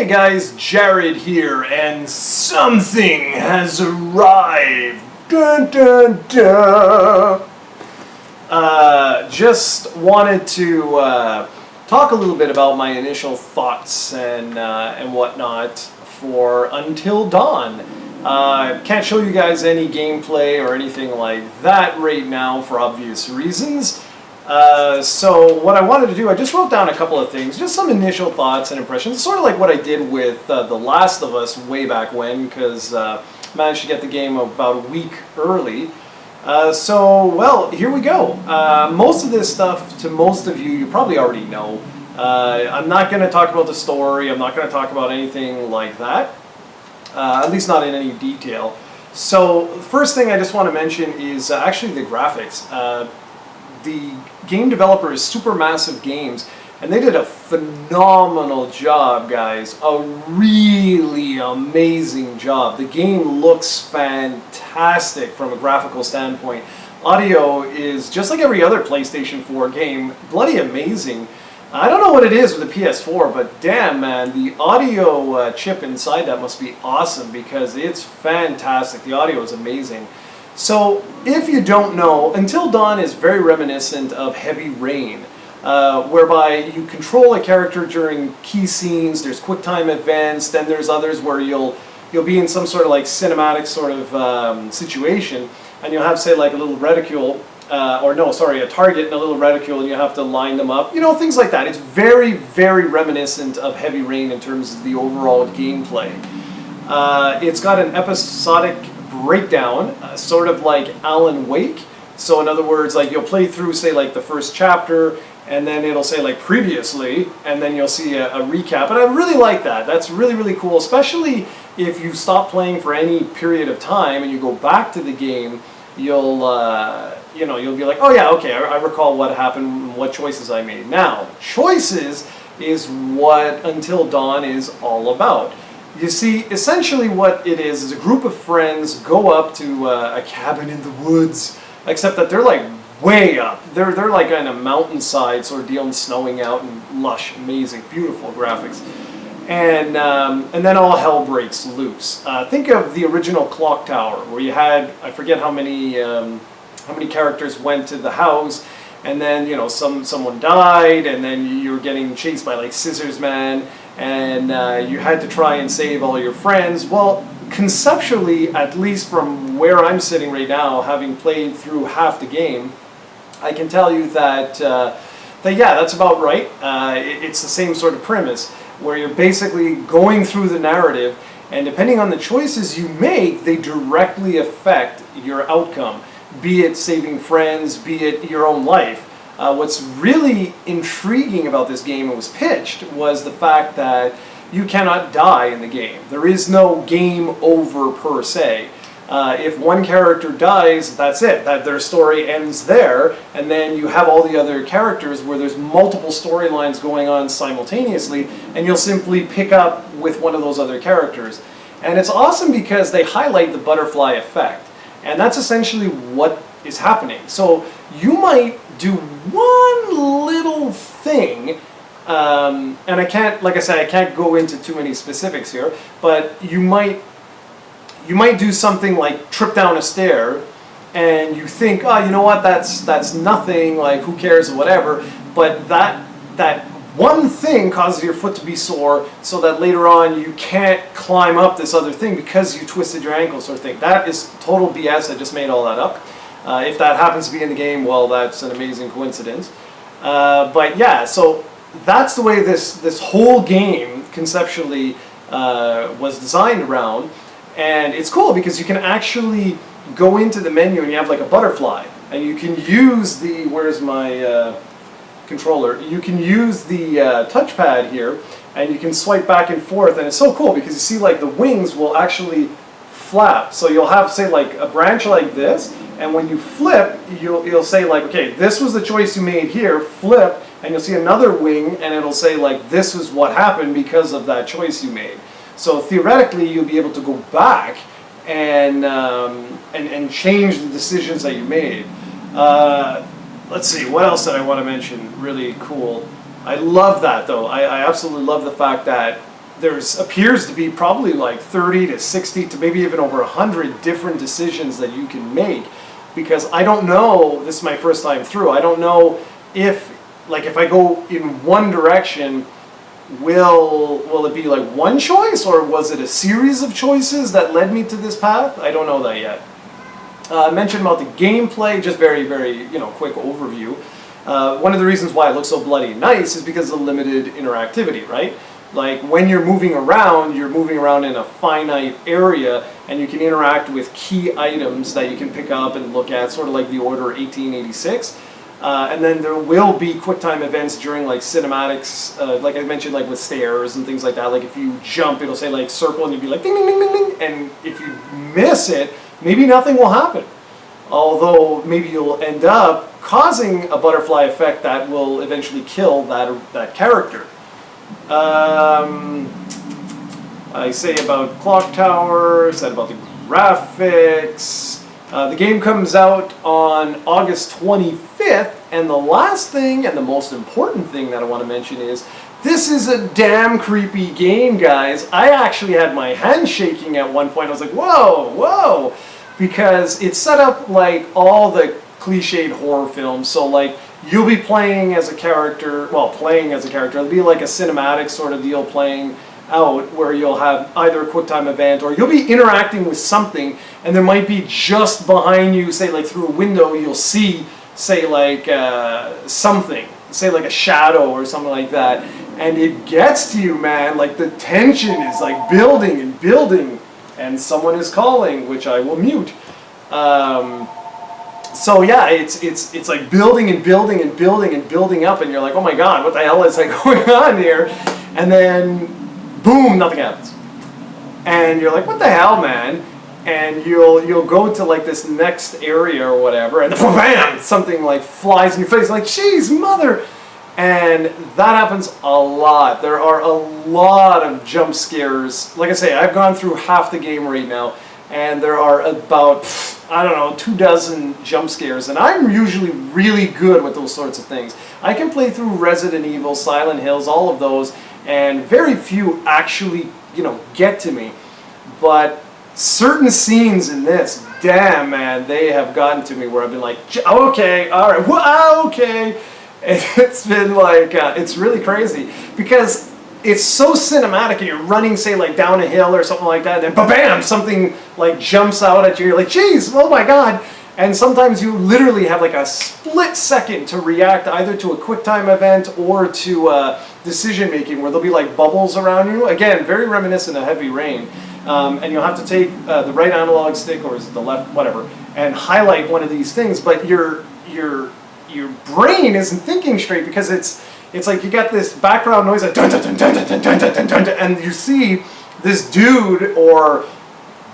guys, Jared here, and something has arrived. Dun dun dun. Just wanted to talk a little bit about my initial thoughts and whatnot for Until Dawn. Can't show you guys any gameplay or anything like that right now for obvious reasons. So what I wanted to do, I just wrote down a couple of things, just some initial thoughts and impressions, sort of like what I did with The Last of Us way back when, because managed to get the game about a week early. Well, here we go. Most of this stuff, to most of you, you probably already know. I'm not going to talk about the story, I'm not going to talk about anything like that, at least not in any detail. So, the first thing I just want to mention is actually the graphics. The game developer is Supermassive Games, and they did a phenomenal job, guys. A really amazing job. The game looks fantastic from a graphical standpoint. Audio is, just like every other PlayStation 4 game, bloody amazing. I don't know what it is with the PS4, but damn, man, the audio chip inside that must be awesome, because it's fantastic. The audio is amazing. So, if you don't know, Until Dawn is very reminiscent of Heavy Rain, whereby you control a character during key scenes. There's QuickTime events, then there's others where you'll be in some sort of like cinematic sort of situation, and you'll have, say, like a little reticule, a target and a little reticule, and you have to line them up. You know, things like that. It's very, very reminiscent of Heavy Rain in terms of the overall gameplay. It's got an episodic breakdown, sort of like Alan Wake. So in other words, like you'll play through, say, like the first chapter, and then it'll say like previously, and then you'll see a recap. And I really like that. That's really, really cool, especially if you stop playing for any period of time and you go back to the game. You'll be like, oh yeah, okay, I recall what happened, what choices I made. Now, choices is what Until Dawn is all about. You see, essentially what it is a group of friends go up to a cabin in the woods, except that they're like way up. They're like on a mountainside sort of deal, and snowing out, and lush, amazing, beautiful graphics. And then all hell breaks loose. Think of the original Clock Tower, where you had, I forget how many characters went to the house, and then someone died, and then you were getting chased by like Scissors Man, and you had to try and save all your friends. Well, conceptually, at least from where I'm sitting right now, having played through half the game, I can tell you that yeah, that's about right. It's the same sort of premise, where you're basically going through the narrative, and depending on the choices you make, they directly affect your outcome, be it saving friends, be it your own life. What's really intriguing about this game, it was pitched, was the fact that you cannot die in the game. There is no game over per se. If one character dies, that's it. That their story ends there, and then you have all the other characters where there's multiple storylines going on simultaneously, and you'll simply pick up with one of those other characters. And it's awesome because they highlight the butterfly effect, and that's essentially what is happening. So you might do one little thing, and I can't, like I said, I can't go into too many specifics here, but you might do something like trip down a stair, and you think, oh, you know what, that's nothing, like who cares or whatever, but that one thing causes your foot to be sore, so that later on you can't climb up this other thing because you twisted your ankle, sort of thing. That is total BS. I just made all that up. If that happens to be in the game, well, that's an amazing coincidence. But yeah, so that's the way this whole game conceptually was designed around. And it's cool because you can actually go into the menu and you have like a butterfly, and you can use the, where's my controller, you can use the touchpad here, and you can swipe back and forth, and it's so cool because you see like the wings will actually flap. So you'll have, say, like a branch like this, and when you flip, you'll say like, okay, this was the choice you made here, flip, and you'll see another wing, and it'll say like, this is what happened because of that choice you made. So theoretically, you'll be able to go back and change the decisions that you made. Let's see, what else did I want to mention? Really cool. I love that, though. I absolutely love the fact that there's appears to be probably like 30 to 60 to maybe even over 100 different decisions that you can make, because I don't know, this is my first time through, I don't know if I go in one direction, will it be like one choice, or was it a series of choices that led me to this path? I don't know that yet. I mentioned about the gameplay, just very, very, quick overview. One of the reasons why it looks so bloody nice is because of the limited interactivity, right? Like when you're moving around in a finite area, and you can interact with key items that you can pick up and look at, sort of like the Order 1886. And then there will be QuickTime events during like cinematics, like I mentioned, like with stairs and things like that. Like if you jump, it'll say like circle, and you'll be like ding, ding, ding, ding, ding. And if you miss it, maybe nothing will happen. Although maybe you'll end up causing a butterfly effect that will eventually kill that character. I say about Clock Tower, said about the graphics. The game comes out on August 25th, and the last thing and the most important thing that I want to mention is this is a damn creepy game, guys. I actually had my hand shaking at one point. I was like, whoa, whoa, because it's set up like all the cliched horror films. So like you'll be playing as a character, it'll be like a cinematic sort of deal playing out, where you'll have either a QuickTime event, or you'll be interacting with something, and there might be just behind you, say like through a window, you'll see, say like something, say like a shadow or something like that, and it gets to you, man. Like the tension is like building and building, and someone is calling, which I will mute. So yeah, it's like building and building and building and building up, and you're like, oh my god, what the hell is like going on here? And then boom, nothing happens. And you're like, what the hell, man? And you'll go to like this next area or whatever, and bam, something like flies in your face, like, jeez, mother. And that happens a lot. There are a lot of jump scares. Like I say, I've gone through half the game right now, and there are about, 24 jump scares, and I'm usually really good with those sorts of things. I can play through Resident Evil, Silent Hills, all of those, and very few actually, get to me. But certain scenes in this, damn, man, they have gotten to me where I've been like, okay, all right, well, okay. And it's been like, it's really crazy, because it's so cinematic, and you're running, say, like down a hill or something like that, and then bam, something like jumps out at you. You're like, geez, oh my god. And sometimes you literally have like a split second to react either to a QuickTime event or to decision making, where there'll be like bubbles around you. Again, very reminiscent of Heavy Rain. And you'll have to take the right analog stick, or is it the left, whatever, and highlight one of these things. But your brain isn't thinking straight, because it's like you got this background noise like dun dun dun dun dun dun dun dun dun dun, and you see this dude or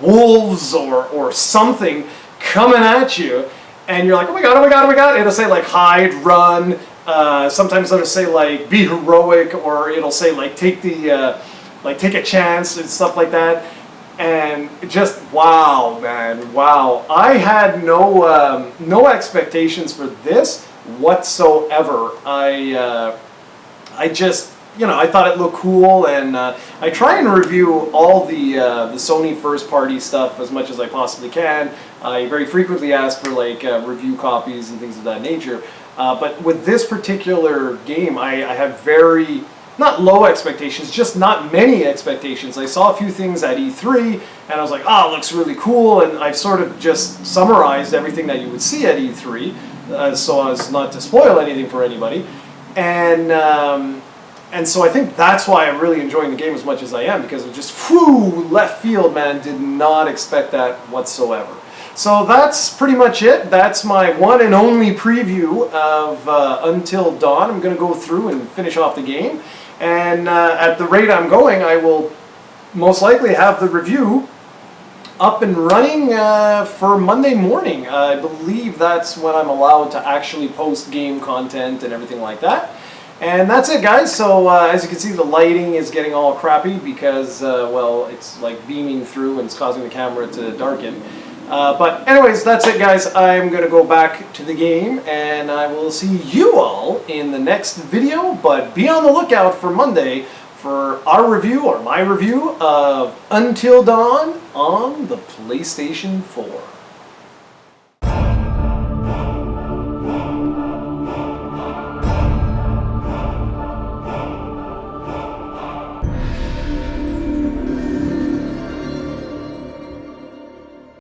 wolves or something coming at you, and you're like, oh my god, oh my god, oh my god. It'll say like hide, run. Sometimes it'll say like be heroic, or it'll say like take a chance and stuff like that. And just wow, man, wow. I had no expectations for this whatsoever. I just, I thought it looked cool, and I try and review all the Sony first-party stuff as much as I possibly can. I very frequently ask for like review copies and things of that nature. But with this particular game, I have very, not low expectations, just not many expectations. I saw a few things at E3, and I was like, oh, it looks really cool, and I've sort of just summarized everything that you would see at E3, so as not to spoil anything for anybody. And so I think that's why I'm really enjoying the game as much as I am, because it just, whew, left field, man, did not expect that whatsoever. So that's pretty much it. That's my one and only preview of Until Dawn. I'm going to go through and finish off the game. And at the rate I'm going, I will most likely have the review up and running for Monday morning. I believe that's when I'm allowed to actually post game content and everything like that. And that's it, guys. So as you can see, the lighting is getting all crappy because, well, it's like beaming through and it's causing the camera to darken. But anyways, that's it, guys. I'm going to go back to the game, and I will see you all in the next video. But be on the lookout for Monday for our review, or my review, of Until Dawn on the PlayStation 4.